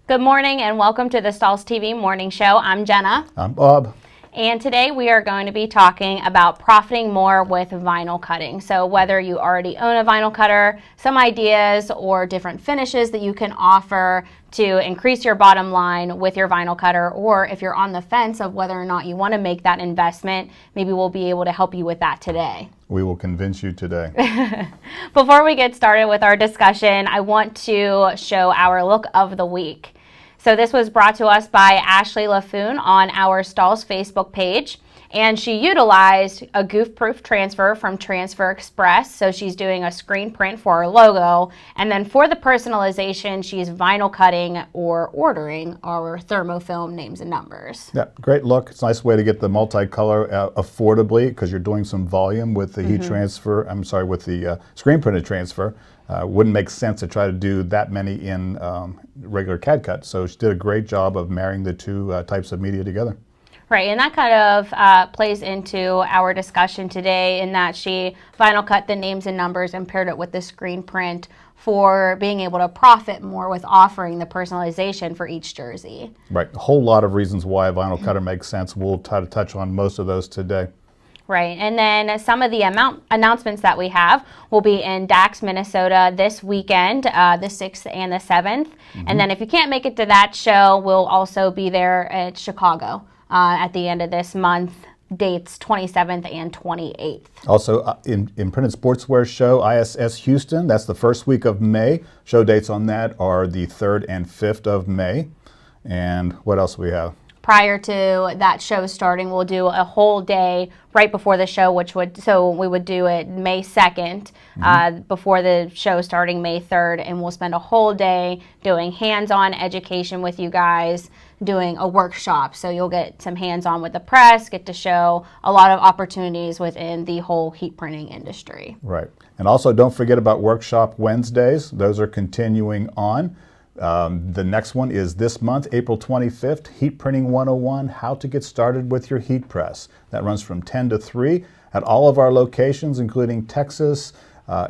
Good morning and welcome to the Stahls TV Morning Show. I'm Jenna. I'm Bob. And today we are going to be talking about profiting more with vinyl cutting. So whether you already own a vinyl cutter, some ideas or different finishes that you can offer to increase your bottom line with your vinyl cutter, or if you're on the fence of whether or not you want to make that investment, maybe we'll be able to help you with that today. We will convince you today. Before we get started with our discussion, I want to show our look of the week. So this was brought to us by Ashley LaFoon on our Stahls Facebook page, and she utilized a goof-proof transfer from Transfer Express. So she's doing a screen print for our logo, and then for the personalization, she's vinyl cutting or ordering our thermo-film names and numbers. Yeah, great look. It's a nice way to get the multicolor affordably because you're doing some volume with the heat transfer. With the screen printed transfer. Wouldn't make sense to try to do that many in regular CAD-CUT. So she did a great job of marrying the two types of media together. Right, and that kind of plays into our discussion today in that she vinyl cut the names and numbers and paired it with the screen print for being able to profit more with offering the personalization for each jersey. Right, a whole lot of reasons why a vinyl cutter makes sense. We'll try to touch on most of those today. Right, and then some of the announcements that we have will be in Dax, Minnesota this weekend, the 6th and the 7th. And then if you can't make it to that show, we'll also be there at Chicago at the end of this month, dates 27th and 28th. Also, in Printed Sportswear Show, ISS Houston, that's the first week of May. Show dates on that are the 3rd and 5th of May. And what else do we have? Prior to that show starting, we'll do a whole day right before the show, we would do it May 2nd, before the show starting May 3rd, and we'll spend a whole day doing hands-on education with you guys, doing a workshop. So you'll get some hands-on with the press, get to show a lot of opportunities within the whole heat printing industry. Right. And also don't forget about Workshop Wednesdays. Those are continuing on. The next one is this month, April 25th, Heat Printing 101, How to Get Started with Your Heat Press. That runs from 10 to 3 at all of our locations, including Texas,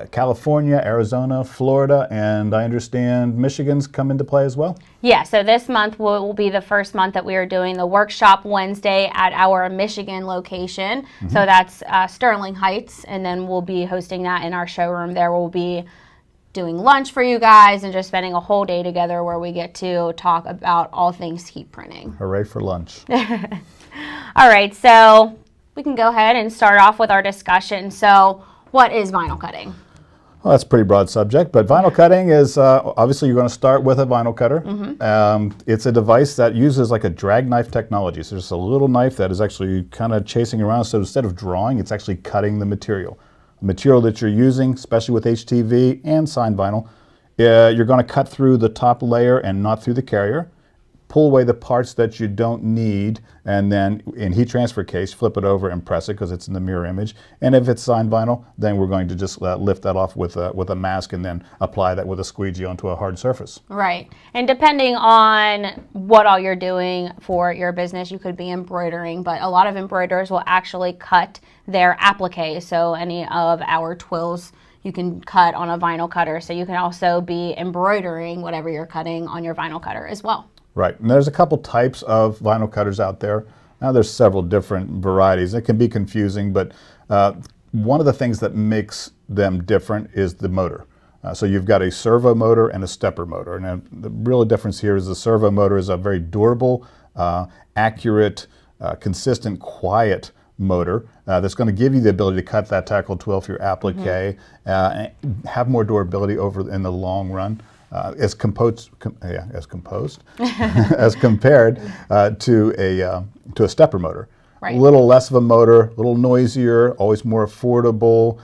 California, Arizona, Florida, and I understand Michigan's come into play as well? Yeah, so this month will be the first month that we are doing the Workshop Wednesday at our Michigan location. So that's Sterling Heights, and then we'll be hosting that in our showroom there. We'll be doing lunch for you guys and just spending a whole day together where we get to talk about all things heat printing. Hooray for lunch. All right, so we can go ahead and start off with our discussion. So what is vinyl cutting? Well, that's a pretty broad subject, but vinyl cutting is, obviously you're going to start with a vinyl cutter. It's a device that uses like a drag knife technology. So it's a little knife that is actually kind of chasing around. So instead of drawing, it's actually cutting the material. The material that you're using, especially with HTV and signed vinyl, you're going to cut through the top layer and not through the carrier. Pull away the parts that you don't need, and then in heat transfer case, flip it over and press it because it's in the mirror image. And if it's signed vinyl, then we're going to just lift that off with a mask and then apply that with a squeegee onto a hard surface. Right. And depending on what all you're doing for your business, you could be embroidering, but a lot of embroiderers will actually cut their applique. So any of our twills you can cut on a vinyl cutter. So you can also be embroidering whatever you're cutting on your vinyl cutter as well. Right, and there's a couple types of vinyl cutters out there. Now there's several different varieties. It can be confusing, but one of the things that makes them different is the motor. So you've got a servo motor and a stepper motor. And the real difference here is the servo motor is a very durable, accurate, consistent, quiet motor that's going to give you the ability to cut that tackle twill for your applique, have more durability over in the long run. As compared to a stepper motor. Right. A little less of a motor, a little noisier, always more affordable.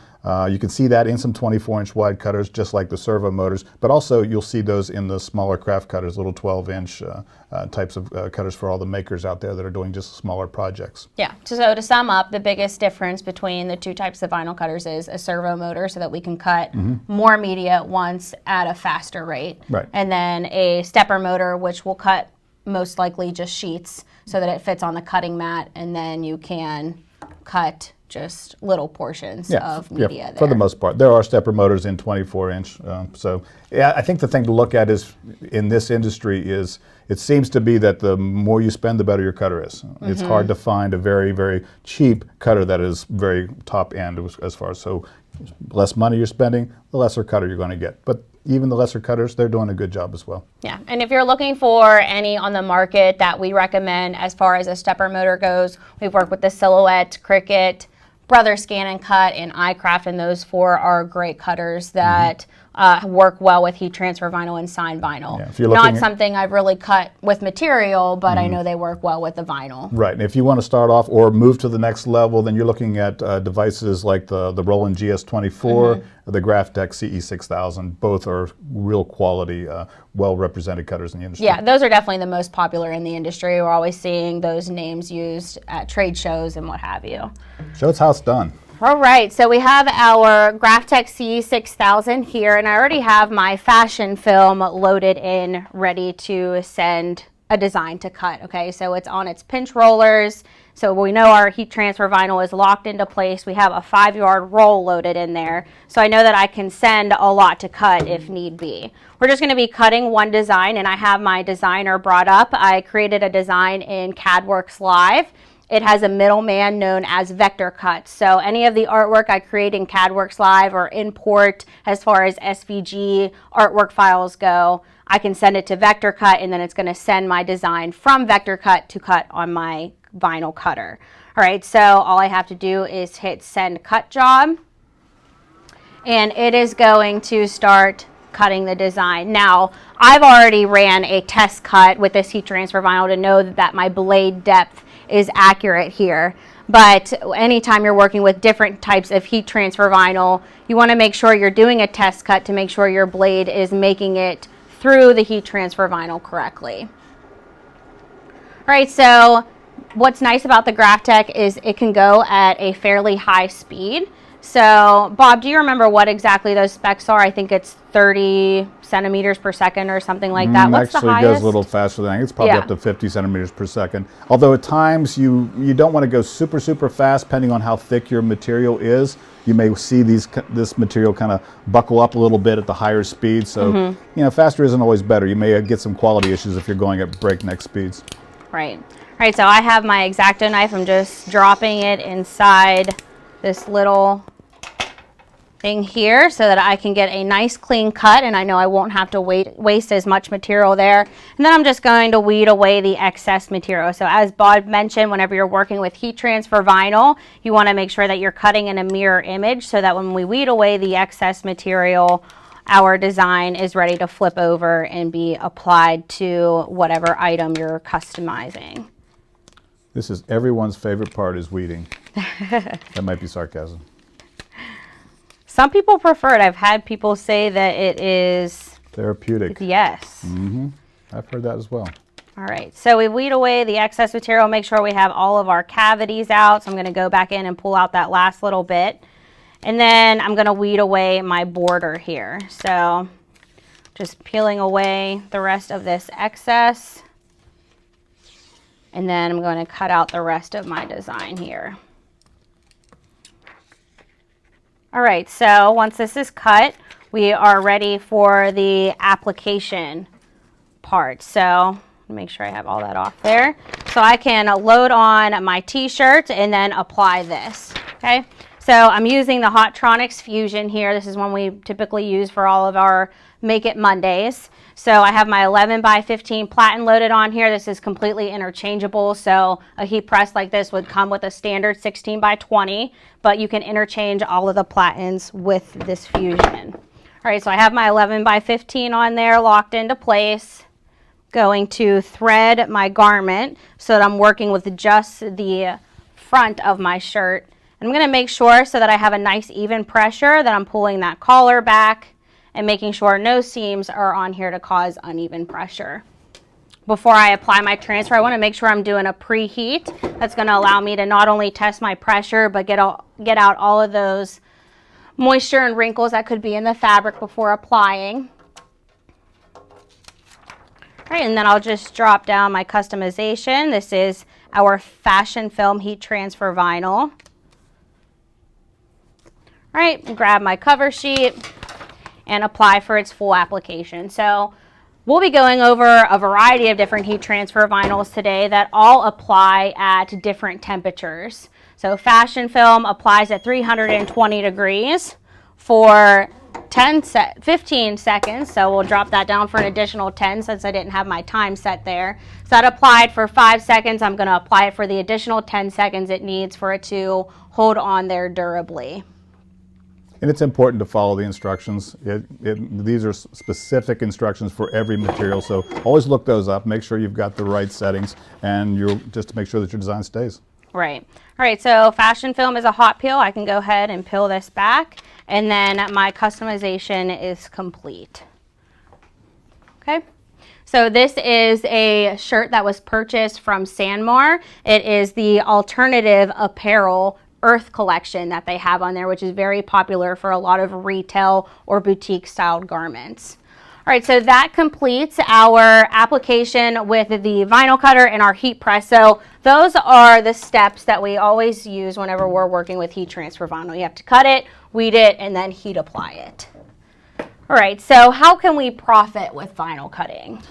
You can see that in some 24-inch wide cutters, just like the servo motors, but also you'll see those in the smaller craft cutters, little 12-inch types of cutters for all the makers out there that are doing just smaller projects. Yeah, so to sum up, the biggest difference between the two types of vinyl cutters is a servo motor so that we can cut more media at once at a faster rate. Right. And then a stepper motor, which will cut most likely just sheets so that it fits on the cutting mat, and then you can cut just little portions of media there. For the most part. There are stepper motors in 24-inch. So yeah, I think the thing to look at is in this industry is it seems to be that the more you spend, the better your cutter is. It's hard to find a very, very cheap cutter that is very top end as far as, so less money you're spending, the lesser cutter you're going to get. But even the lesser cutters, they're doing a good job as well. Yeah, and if you're looking for any on the market that we recommend as far as a stepper motor goes, we've worked with the Silhouette, Cricut, Brother Scan and Cut, and iCraft, and those 4 are great cutters that work well with heat transfer vinyl and sign vinyl. Yeah, if you're not something I've really cut with material, but I know they work well with the vinyl. Right, and if you want to start off or move to the next level, then you're looking at devices like the Roland GS24, the Graphtec CE6000. Both are real quality, well-represented cutters in the industry. Yeah, those are definitely the most popular in the industry. We're always seeing those names used at trade shows and what have you. Show us how it's done. All right, so we have our Graphtec CE6000 here, and I already have my fashion film loaded in, ready to send a design to cut. Okay, so it's on its pinch rollers. So we know our heat transfer vinyl is locked into place. We have a 5-yard roll loaded in there. So I know that I can send a lot to cut if need be. We're just going to be cutting one design, and I have my designer brought up. I created a design in CADWorks Live. It has a middleman known as Vector Cut. So any of the artwork I create in CADWorks Live or import as far as SVG artwork files go, I can send it to Vector Cut, and then it's going to send my design from Vector Cut to cut on my vinyl cutter. All right, so all I have to do is hit Send Cut Job, and it is going to start cutting the design. Now, I've already ran a test cut with this heat transfer vinyl to know that my blade depth is accurate here. But anytime you're working with different types of heat transfer vinyl, you want to make sure you're doing a test cut to make sure your blade is making it through the heat transfer vinyl correctly. All right, so what's nice about the Graphtec is it can go at a fairly high speed. So, Bob, do you remember what exactly those specs are? I think it's 30 centimeters per second or something like that. What's the highest? Actually, it goes a little faster than that. It's probably up to 50 centimeters per second. Although at times you don't want to go super, super fast depending on how thick your material is. You may see this material kind of buckle up a little bit at the higher speed. So, you know, faster isn't always better. You may get some quality issues if you're going at breakneck speeds. Right. All right, so I have my X-Acto knife. I'm just dropping it inside this little thing here so that I can get a nice clean cut, and I know I won't have to waste as much material there. And then I'm just going to weed away the excess material. So as Bob mentioned, whenever you're working with heat transfer vinyl, you want to make sure that you're cutting in a mirror image so that when we weed away the excess material, our design is ready to flip over and be applied to whatever item you're customizing. This is everyone's favorite part, is weeding. That might be sarcasm. Some people prefer it. I've had people say that it is therapeutic. Yes. I've heard that as well. All right, so we weed away the excess material, make sure we have all of our cavities out. So I'm going to go back in and pull out that last little bit. And then I'm going to weed away my border here. So just peeling away the rest of this excess. And then I'm going to cut out the rest of my design here. All right, so once this is cut, we are ready for the application part. So make sure I have all that off there. So I can load on my t-shirt and then apply this, okay? So I'm using the Hotronix Fusion here. This is one we typically use for all of our Make It Mondays. So I have my 11 by 15 platen loaded on here. This is completely interchangeable. So a heat press like this would come with a standard 16 by 20, but you can interchange all of the platens with this Fusion. All right, so I have my 11 by 15 on there locked into place. Going to thread my garment so that I'm working with just the front of my shirt. I'm going to make sure so that I have a nice even pressure that I'm pulling that collar back and making sure no seams are on here to cause uneven pressure. Before I apply my transfer, I want to make sure I'm doing a preheat. That's going to allow me to not only test my pressure, but get out all of those moisture and wrinkles that could be in the fabric before applying. All right, and then I'll just drop down my customization. This is our fashion film heat transfer vinyl. All right, grab my cover sheet and apply for its full application. So we'll be going over a variety of different heat transfer vinyls today that all apply at different temperatures. So Fashion Film applies at 320 degrees for 15 seconds. So we'll drop that down for an additional 10 since I didn't have my time set there. So that applied for 5 seconds. I'm going to apply it for the additional 10 seconds it needs for it to hold on there durably. And it's important to follow the instructions. These are specific instructions for every material, so always look those up. Make sure you've got the right settings, and just to make sure that your design stays. Right. All right, so Fashion Film is a hot peel. I can go ahead and peel this back, and then my customization is complete. Okay. So this is a shirt that was purchased from Sanmar. It is the alternative apparel Earth collection that they have on there, which is very popular for a lot of retail or boutique styled garments. All right, so that completes our application with the vinyl cutter and our heat press. So those are the steps that we always use whenever we're working with heat transfer vinyl. You have to cut it, weed it, and then heat apply it. All right, so how can we profit with vinyl cutting?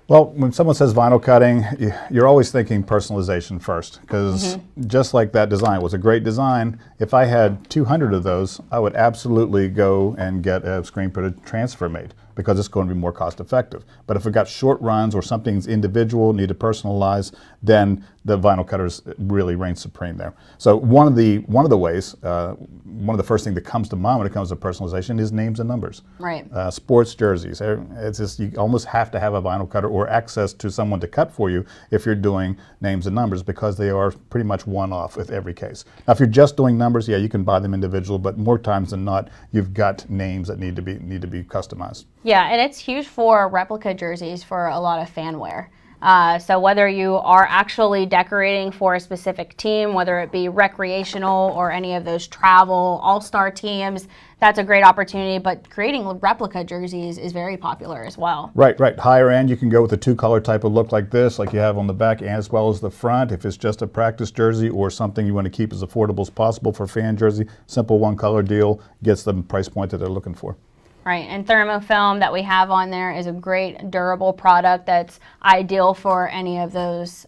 Well, when someone says vinyl cutting, you're always thinking personalization first, because just like that design was a great design, if I had 200 of those, I would absolutely go and get a screen printed transfer made, because it's going to be more cost effective. But if we've got short runs or something's individual, need to personalize, then the vinyl cutters really reign supreme there. So one of the ways, one of the first things that comes to mind when it comes to personalization is names and numbers. Right. Sports jerseys, it's just, you almost have to have a vinyl cutter or access to someone to cut for you if you're doing names and numbers, because they are pretty much one-off with every case. Now, if you're just doing numbers, yeah, you can buy them individual, but more times than not, you've got names that need to be customized. Yeah, and it's huge for replica jerseys for a lot of fan wear. So whether you are actually decorating for a specific team, whether it be recreational or any of those travel all-star teams, that's a great opportunity. But creating replica jerseys is very popular as well. Right. Higher end, you can go with a two-color type of look like this, like you have on the back as well as the front. If it's just a practice jersey or something you want to keep as affordable as possible for fan jersey, simple one-color deal gets them the price point that they're looking for. Right, and Thermo-Film that we have on there is a great durable product that's ideal for any of those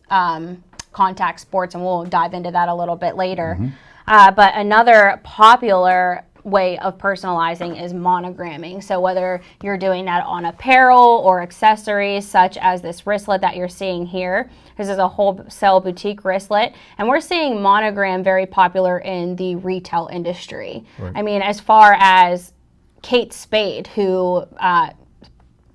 contact sports, and we'll dive into that a little bit later. But another popular way of personalizing is monogramming. So whether you're doing that on apparel or accessories, such as this wristlet that you're seeing here, this is a wholesale boutique wristlet, and we're seeing monogram very popular in the retail industry. Right. I mean, as far as Kate Spade, who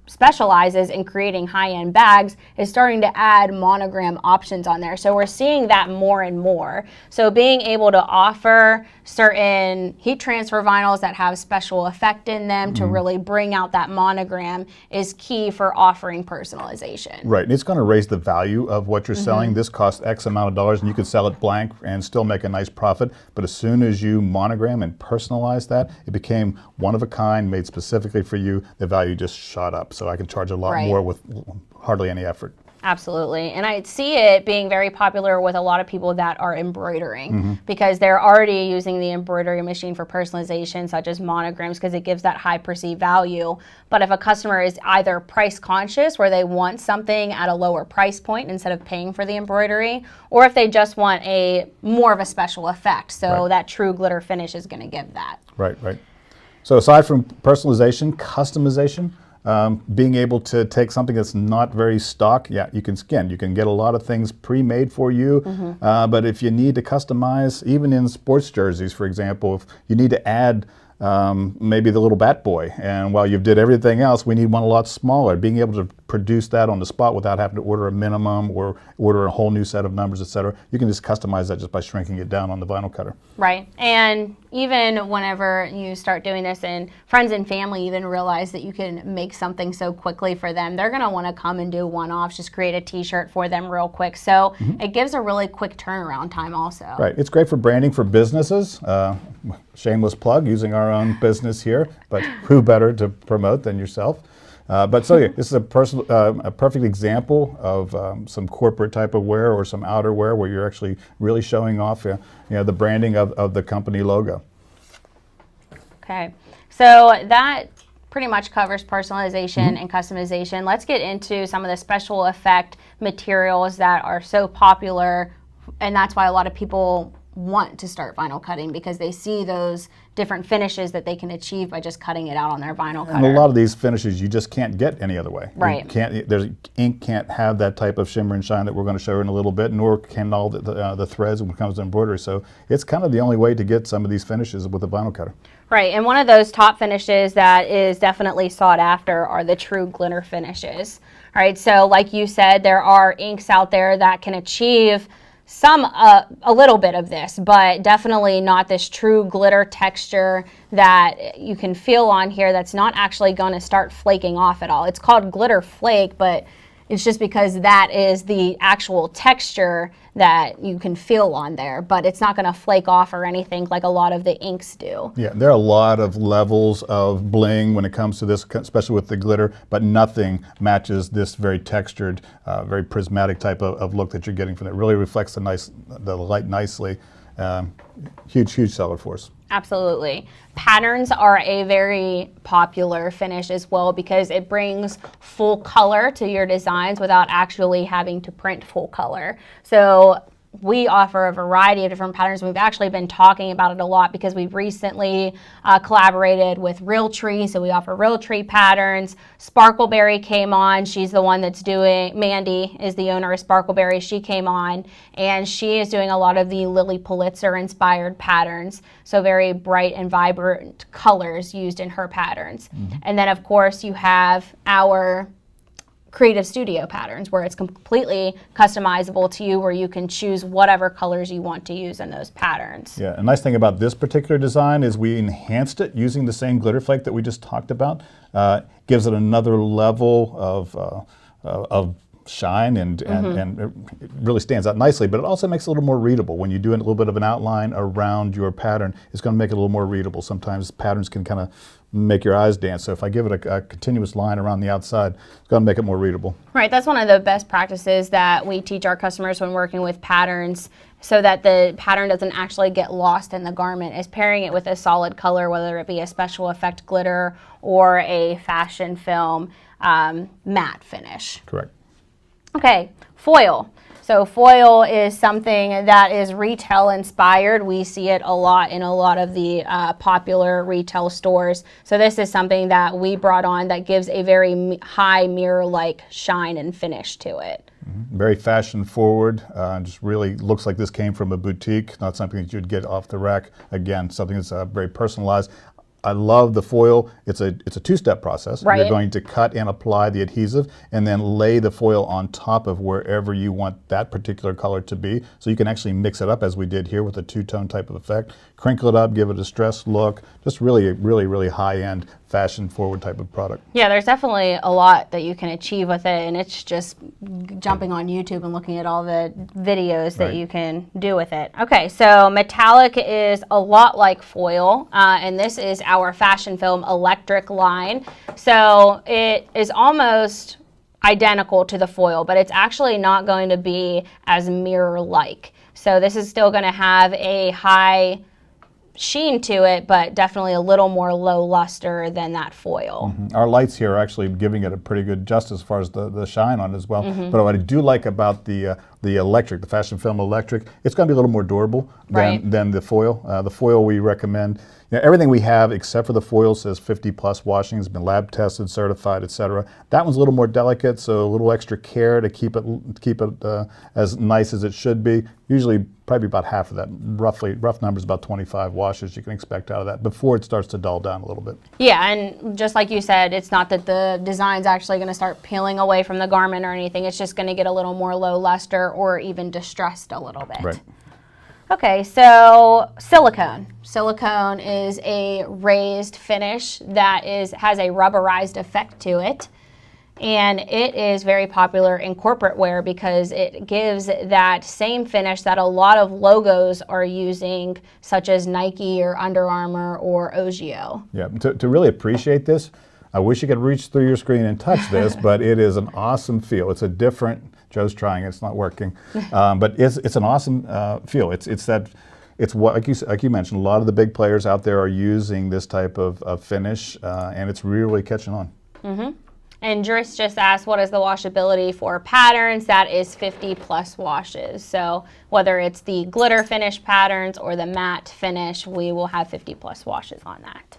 specializes in creating high-end bags, is starting to add monogram options on there. So we're seeing that more and more. So being able to offer certain heat transfer vinyls that have special effect in them to really bring out that monogram is key for offering personalization. Right, and it's going to raise the value of what you're selling. This costs X amount of dollars, and you could sell it blank and still make a nice profit. But as soon as you monogram and personalize that, it became one of a kind, made specifically for you. The value just shot up. So I can charge a lot more with hardly any effort. Absolutely. And I see it being very popular with a lot of people that are embroidering because they're already using the embroidery machine for personalization, such as monograms, because it gives that high perceived value. But if a customer is either price conscious, where they want something at a lower price point instead of paying for the embroidery, or if they just want more of a special effect, so that true glitter finish is going to give that. Right. So aside from personalization, customization, being able to take something that's not very stock, you can get a lot of things pre-made for you, but if you need to customize, even in sports jerseys, for example, if you need to add maybe the little bat boy, and while you've did everything else, we need one a lot smaller. Being able to produce that on the spot without having to order a minimum or order a whole new set of numbers, etc. You can just customize that just by shrinking it down on the vinyl cutter. Right, and even whenever you start doing this, and friends and family even realize that you can make something so quickly for them, they're going to want to come and do one-offs, just create a t-shirt for them real quick. So it gives a really quick turnaround time also. Right, it's great for branding for businesses. Shameless plug, using our own business here, but who better to promote than yourself? This is a perfect example of some corporate type of wear or some outerwear where you're actually really showing off the branding of the company logo. Okay, so that pretty much covers personalization and customization. Let's get into some of the special effect materials that are so popular, and that's why a lot of people want to start vinyl cutting, because they see those different finishes that they can achieve by just cutting it out on their vinyl cutter. And a lot of these finishes you just can't get any other way. Right. Ink can't have that type of shimmer and shine that we're going to show in a little bit, nor can all the threads when it comes to embroidery. So it's kind of the only way to get some of these finishes with a vinyl cutter. Right, and one of those top finishes that is definitely sought after are the true glitter finishes. All right, so like you said, there are inks out there that can achieve a little bit of this, but definitely not this true glitter texture that you can feel on here that's not actually going to start flaking off at all. It's called glitter flake, but it's just because that is the actual texture that you can feel on there, but it's not going to flake off or anything like a lot of the inks do. Yeah, there are a lot of levels of bling when it comes to this, especially with the glitter, but nothing matches this very textured, very prismatic type of look that you're getting from it. It really reflects the light nicely. Huge seller for us. Absolutely. Patterns are a very popular finish as well, because it brings full color to your designs without actually having to print full color. So we offer a variety of different patterns. We've actually been talking about it a lot because we've recently collaborated with Realtree, so we offer Realtree patterns. Sparkleberry came on. She's the one that's doing, Mandy is the owner of Sparkleberry. She came on, and she is doing a lot of the Lily Pulitzer inspired patterns, so very bright and vibrant colors used in her patterns. And then of course you have our Creative Studio patterns, where it's completely customizable to you, where you can choose whatever colors you want to use in those patterns. Yeah, a nice thing about this particular design is we enhanced it using the same glitter flake that we just talked about. Gives it another level of shine, and it really stands out nicely, but it also makes it a little more readable. When you do a little bit of an outline around your pattern, it's going to make it a little more readable. Sometimes patterns can kind of make your eyes dance. So if I give it a continuous line around the outside, it's going to make it more readable. Right, that's one of the best practices that we teach our customers when working with patterns, so that the pattern doesn't actually get lost in the garment, is pairing it with a solid color, whether it be a special effect glitter or a fashion film matte finish. Correct. Okay, foil. So foil is something that is retail inspired. We see it a lot in a lot of the popular retail stores. So this is something that we brought on that gives a very high mirror-like shine and finish to it. Very fashion forward, just really looks like this came from a boutique, not something that you'd get off the rack. Again, something that's very personalized. I love the foil. It's a two-step process. Right. You're going to cut and apply the adhesive and then lay the foil on top of wherever you want that particular color to be. So you can actually mix it up as we did here with a two-tone type of effect. Crinkle it up, give it a stressed look. Just really high-end, fashion-forward type of product. Yeah, there's definitely a lot that you can achieve with it, and it's just jumping on YouTube and looking at all the videos that you can do with it. Okay, so metallic is a lot like foil, and this is our fashion film electric line. So it is almost identical to the foil, but it's actually not going to be as mirror-like. So this is still going to have a high sheen to it, but definitely a little more low luster than that foil. Our lights here are actually giving it a pretty good justice as far as the shine on it as well. But what I do like about the electric, the fashion film electric, it's going to be a little more durable than the foil. The foil we recommend, everything we have except for the foil says 50+ washing, has been lab tested, certified, etc. That one's a little more delicate, so a little extra care to keep it as nice as it should be. Usually probably about half of that, rough numbers, about 25 washes you can expect out of that before it starts to dull down a little bit. Yeah, and just like you said, it's not that the design's actually going to start peeling away from the garment or anything. It's just going to get a little more low luster or even distressed a little bit. Right. Okay, so silicone. Silicone is a raised finish that has a rubberized effect to it. And it is very popular in corporate wear because it gives that same finish that a lot of logos are using, such as Nike or Under Armour or Ogio. Yeah, to really appreciate this, I wish you could reach through your screen and touch this, but it is an awesome feel. It's a different, Joe's trying, it's not working, but it's an awesome feel. It's that it's what, like you mentioned, a lot of the big players out there are using this type of finish, and it's really catching on. Mm-hmm. And Dris just asked, what is the washability for patterns? That is 50 plus washes. So whether it's the glitter finish patterns or the matte finish, we will have 50 plus washes on that.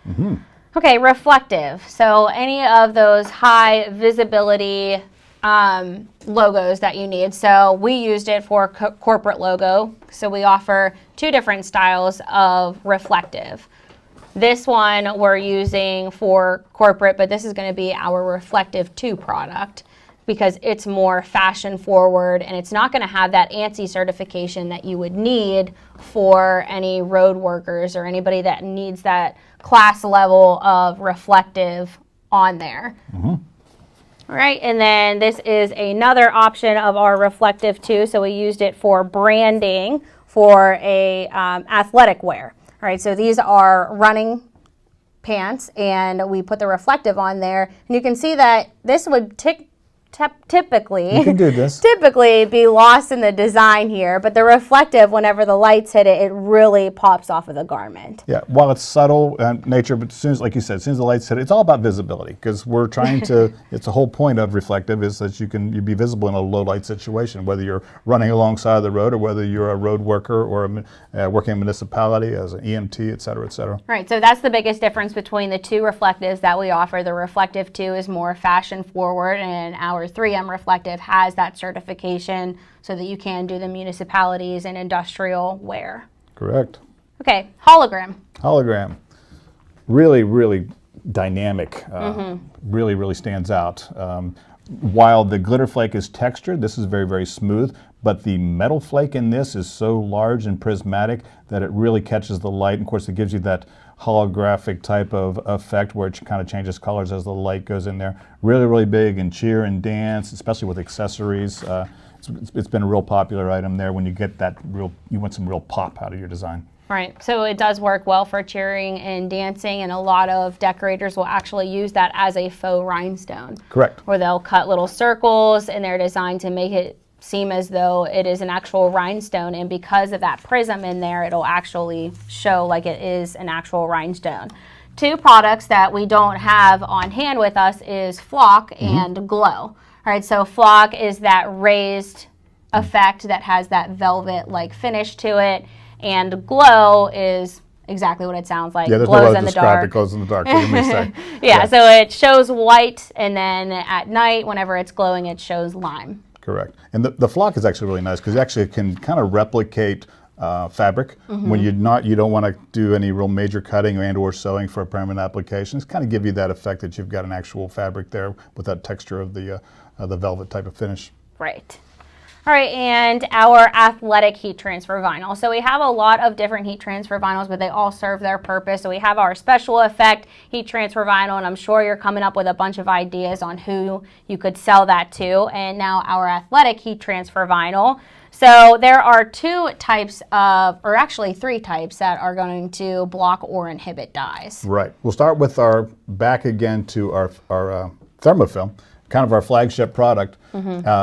Mm-hmm. Okay, reflective. So any of those high visibility logos that you need. So we used it for corporate logo. So we offer 2 different styles of reflective. This one we're using for corporate, but this is going to be our Reflective 2 product because it's more fashion forward and it's not going to have that ANSI certification that you would need for any road workers or anybody that needs that class level of reflective on there. Mm-hmm. All right, and then this is another option of our Reflective 2. So we used it for branding for a athletic wear. All right, so these are running pants, and we put the reflective on there, and you can see that this would typically You can do this. typically be lost in the design here, but the reflective, whenever the lights hit it, it really pops off of the garment. Yeah, while it's subtle nature, but as soon as, like you said, as soon as the lights hit it, it's all about visibility because we're trying to, it's the whole point of reflective is that you'd be visible in a low light situation, whether you're running alongside the road or whether you're a road worker or working in a municipality as an EMT, et cetera, et cetera. Right, so that's the biggest difference between the 2 reflectives that we offer. The Reflective 2 is more fashion forward, and our 3M reflective has that certification so that you can do the municipalities and industrial wear. Correct. Okay, hologram. Hologram. Really, really dynamic. Really, really stands out. While the glitter flake is textured, this is very, very smooth, but the metal flake in this is so large and prismatic that it really catches the light. And of course, it gives you that holographic type of effect where it kind of changes colors as the light goes in there. Really, really big in cheer and dance, especially with accessories. It's been a real popular item there when you get that you want some real pop out of your design. Right, so it does work well for cheering and dancing, and a lot of decorators will actually use that as a faux rhinestone. Correct. Where they'll cut little circles in their design to make it seem as though it is an actual rhinestone, and because of that prism in there, it'll actually show like it is an actual rhinestone. 2 products that we don't have on hand with us is Flock and Glow. All right, so Flock is that raised effect that has that velvet-like finish to it, and Glow is exactly what it sounds like. Yeah, there's no way to describe it. Glows in the dark. What do you say? Yeah, so it shows white, and then at night, whenever it's glowing, it shows lime. Correct. And the flock is actually really nice because it actually can kind of replicate fabric when you don't want to do any real major cutting and or sewing for a permanent application. It's kind of give you that effect that you've got an actual fabric there with that texture of the velvet type of finish. Right. All right, and our athletic heat transfer vinyl. So we have a lot of different heat transfer vinyls, but they all serve their purpose. So we have our special effect heat transfer vinyl, and I'm sure you're coming up with a bunch of ideas on who you could sell that to. And now our athletic heat transfer vinyl. So there are 2 types of, or actually 3 types that are going to block or inhibit dyes. Right. We'll start with back again to our Thermo-FILM, kind of our flagship product.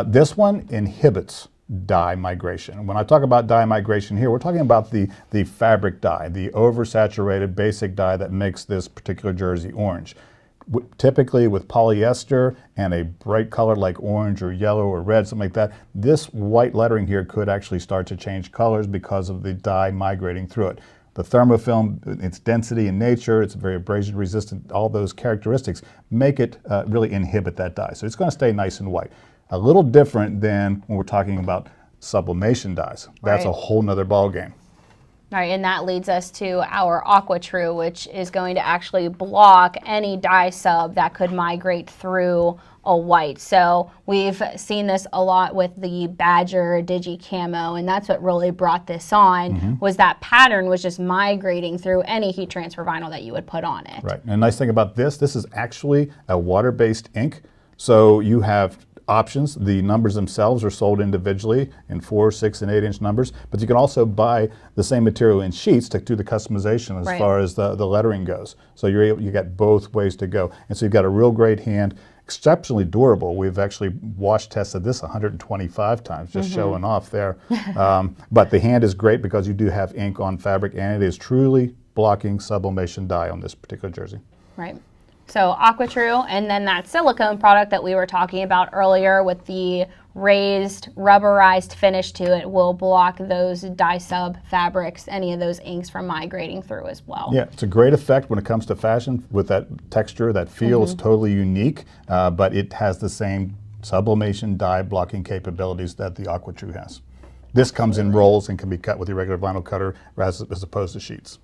This one inhibits dye migration. When I talk about dye migration here, we're talking about the fabric dye, the oversaturated basic dye that makes this particular jersey orange. Typically with polyester and a bright color like orange or yellow or red, something like that, this white lettering here could actually start to change colors because of the dye migrating through it. The Thermo-FILM, its density and nature, it's very abrasion resistant, all those characteristics make it really inhibit that dye. So it's going to stay nice and white. A little different than when we're talking about sublimation dyes. That's a whole nother ballgame. All right, and that leads us to our AquaTrue, which is going to actually block any dye sub that could migrate through a white. So we've seen this a lot with the Badger Digi Camo, and that's what really brought this on, was that pattern was just migrating through any heat transfer vinyl that you would put on it. Right, and the nice thing about this is actually a water-based ink. So you have options. The numbers themselves are sold individually in 4, 6, and 8-inch numbers, but you can also buy the same material in sheets to do the customization as far as the lettering goes. So you get both ways to go. And so you've got a real great hand. exceptionally durable. We've actually wash tested this 125 times, just showing off there. But the hand is great because you do have ink on fabric, and it is truly blocking sublimation dye on this particular jersey. Right. So AquaTrue, and then that silicone product that we were talking about earlier with the raised rubberized finish to it will block those dye sub fabrics, any of those inks from migrating through as well. Yeah, it's a great effect when it comes to fashion with that texture. That feels totally unique, but it has the same sublimation dye blocking capabilities that the AquaTrue has. This comes in rolls and can be cut with your regular vinyl cutter as opposed to sheets.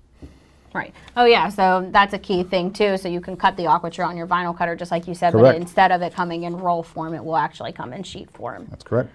Right. Oh, yeah. So that's a key thing, too. So you can cut the AquaTrue on your vinyl cutter, just like you said, Correct. but instead of it coming in roll form, it will actually come in sheet form. That's correct.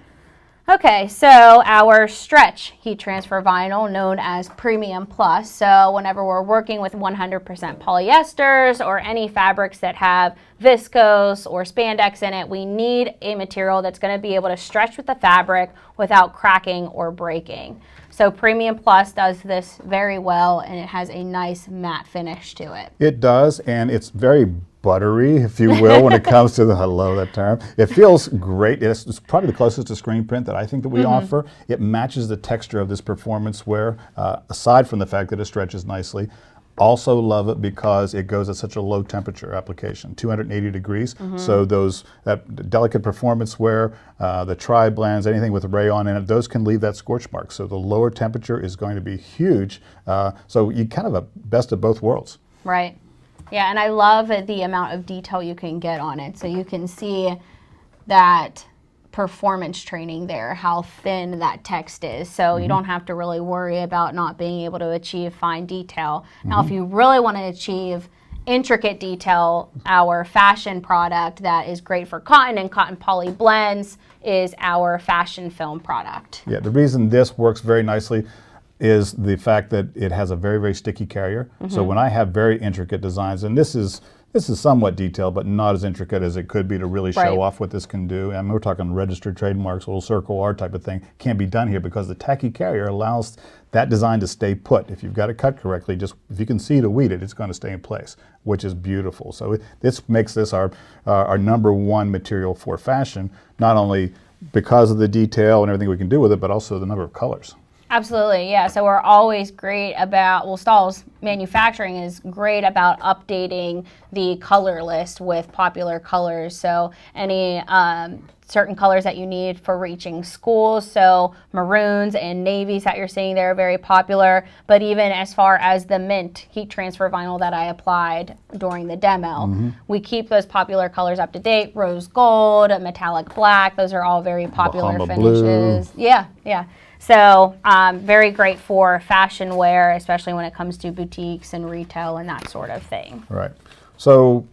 Okay, so our stretch heat transfer vinyl, known as Premium Plus. So whenever we're working with 100% polyesters or any fabrics that have viscose or spandex in it, we need a material that's going to be able to stretch with the fabric without cracking or breaking. So Premium Plus does this very well, and it has a nice matte finish to it. It does, and it's very buttery, if you will, when it comes to the, I love that term. It feels great. It's probably the closest to screen print that I think that we offer. It matches the texture of this performance wear, aside from the fact that it stretches nicely. Also love it because it goes at such a low temperature application, 280 degrees. So that delicate performance wear, the tri-blends, anything with rayon in it, those can leave that scorch mark. So the lower temperature is going to be huge. So you kind of a best of both worlds. Right. Yeah, and I love the amount of detail you can get on it. So you can see that performance training there, how thin that text is. So you don't have to really worry about not being able to achieve fine detail. Now, if you really want to achieve intricate detail, our fashion product that is great for cotton and cotton poly blends is our fashion film product. Yeah, the reason this works very nicely is the fact that it has a very, very sticky carrier. So when I have very intricate designs, and this is somewhat detailed, but not as intricate as it could be to really show off what this can do. And we're talking registered trademarks, little circle R type of thing, can't be done here because the tacky carrier allows that design to stay put. If you've got it cut correctly, just if you can see to weed it, it's going to stay in place, which is beautiful. So this makes this our #1 material for fashion, not only because of the detail and everything we can do with it, but also the number of colors. Absolutely, yeah. So we're always great about, well, Stahls manufacturing is great about updating the color list with popular colors. So any certain colors that you need for reaching schools, so maroons and navies that you're seeing there are very popular, but even as far as the mint heat transfer vinyl that I applied during the demo, we keep those popular colors up to date. Rose gold, metallic black, those are all very popular Bahama finishes. blue. Yeah, yeah. So very great for fashion wear, especially when it comes to boutiques and retail and that sort of thing. Right. So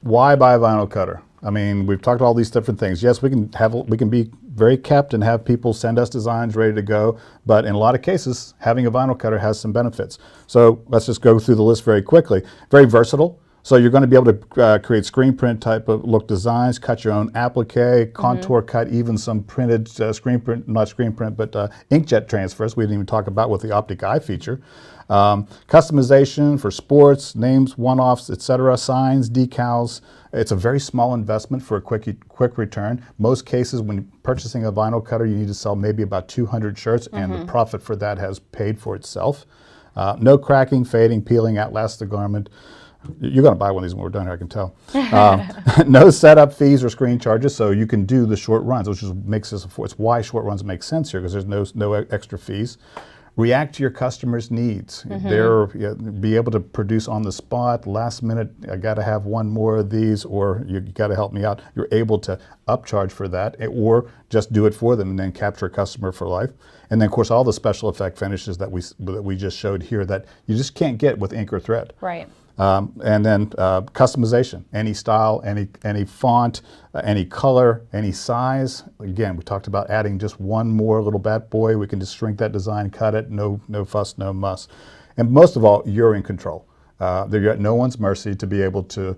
why buy a vinyl cutter? I mean, we've talked all these different things. Yes, we can be very kept and have people send us designs ready to go, but in a lot of cases, having a vinyl cutter has some benefits. So let's just go through the list very quickly. Very versatile. So you're going to be able to create screen print type of look designs, cut your own applique, contour cut, even some printed screen print, not screen print, but inkjet transfers. We didn't even talk about with the optic eye feature. Customization for sports, names, one-offs, etc., signs, decals. It's a very small investment for a quick return. Most cases when purchasing a vinyl cutter, you need to sell maybe about 200 shirts, and the profit for that has paid for itself. No cracking, fading, peeling, outlast the garment. You're going to buy one of these when we're done here, I can tell. No setup fees or screen charges, so you can do the short runs, which makes this, it's why short runs make sense here, because there's no extra fees. React to your customers' needs. Be able to produce on the spot, last minute, I got to have one more of these, or you got to help me out. You're able to upcharge for that, or just do it for them and then capture a customer for life. And then, of course, all the special effect finishes that we just showed here that you just can't get with ink or thread. Right. And then customization, any style, any font, any color, any size. Again, we talked about adding just one more little bad boy. We can just shrink that design, cut it, no fuss, no muss. And most of all, you're in control. They're at no one's mercy to be able to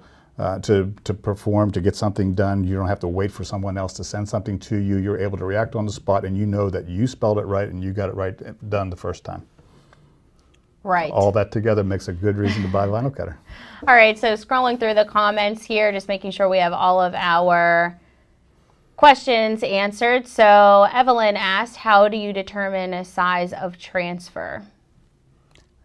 perform, to get something done. You don't have to wait for someone else to send something to you. You're able to react on the spot, and you know that you spelled it right and you got it right done the first time. Right. All that together makes a good reason to buy a vinyl cutter. All right, so scrolling through the comments here, just making sure we have all of our questions answered. So Evelyn asked, how do you determine a size of transfer?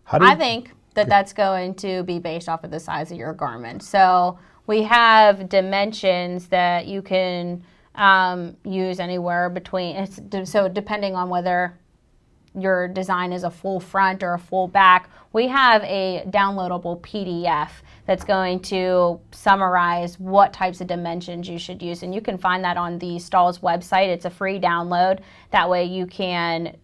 I think that that's going to be based off of the size of your garment. So we have dimensions that you can use anywhere between, so depending on whether your design is a full front or a full back, we have a downloadable PDF that's going to summarize what types of dimensions you should use. And you can find that on the Stahls website. It's a free download. That way you can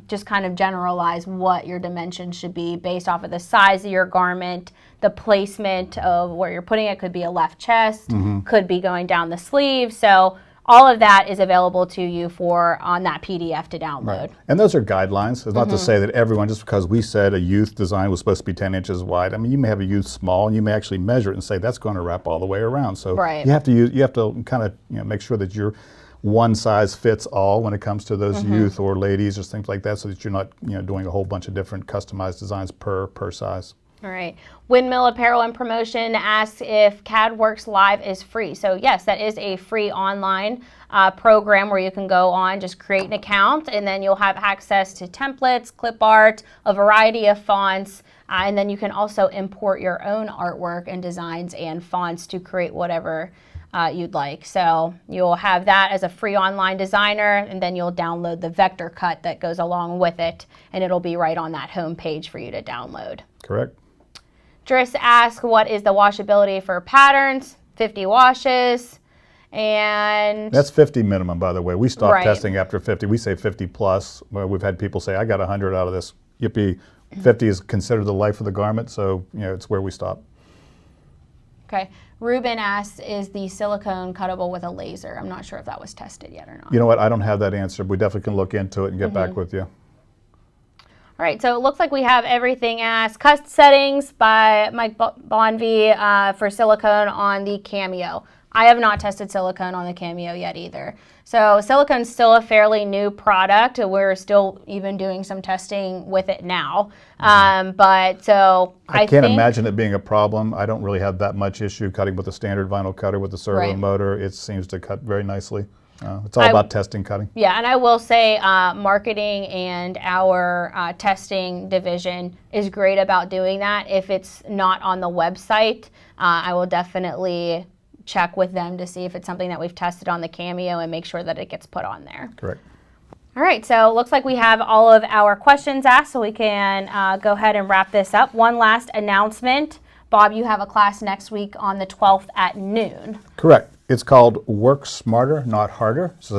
just kind of generalize what your dimensions should be based off of the size of your garment, the placement of where you're putting it. Could be a left chest, could be going down the sleeve. So all of that is available to you on that PDF to download. Right. And those are guidelines. It's not to say that everyone, just because we said a youth design was supposed to be 10 inches wide. I mean, you may have a youth small, and you may actually measure it and say that's going to wrap all the way around. So you have to kind of make sure that your one size fits all when it comes to those youth or ladies or things like that, so that you're not doing a whole bunch of different customized designs per size. All right. Windmill Apparel and Promotion asks if CAD-Works Live is free. So yes, that is a free online program where you can go on, just create an account, and then you'll have access to templates, clip art, a variety of fonts, and then you can also import your own artwork and designs and fonts to create whatever you'd like. So you'll have that as a free online designer, and then you'll download the vector cut that goes along with it, and it'll be right on that home page for you to download. Correct. Driss asks, what is the washability for patterns? 50 washes. And that's 50 minimum, by the way. We stop testing after 50. We say 50 plus. Well, we've had people say, I got 100 out of this. Yippee. 50 is considered the life of the garment, so it's where we stop. Okay. Ruben asks, is the silicone cuttable with a laser? I'm not sure if that was tested yet or not. You know what? I don't have that answer. We definitely can look into it and get back with you. All right, so it looks like we have everything asked. Cust settings by Mike Bonvie for silicone on the Cameo. I have not tested silicone on the Cameo yet either. So silicone's still a fairly new product. We're still even doing some testing with it now. But so I can't imagine it being a problem. I don't really have that much issue cutting with a standard vinyl cutter with the servo motor. It seems to cut very nicely. It's all about testing cutting. Yeah, and I will say marketing and our testing division is great about doing that. If it's not on the website, I will definitely check with them to see if it's something that we've tested on the Cameo and make sure that it gets put on there. Correct. All right, so it looks like we have all of our questions asked, so we can go ahead and wrap this up. One last announcement. Bob, you have a class next week on the 12th at noon. Correct. It's called Work Smarter, Not Harder. So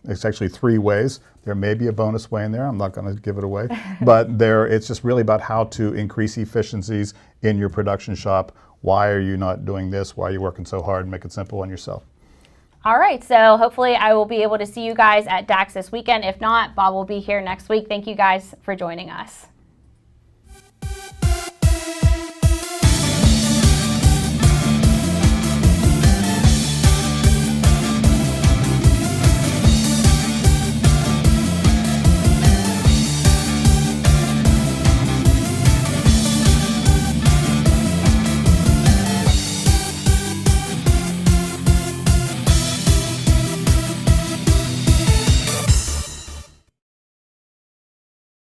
it's actually 3 ways. There may be a bonus way in there. I'm not going to give it away. But it's just really about how to increase efficiencies in your production shop. Why are you not doing this? Why are you working so hard? Make it simple on yourself. All right, so hopefully I will be able to see you guys at DAX this weekend. If not, Bob will be here next week. Thank you guys for joining us.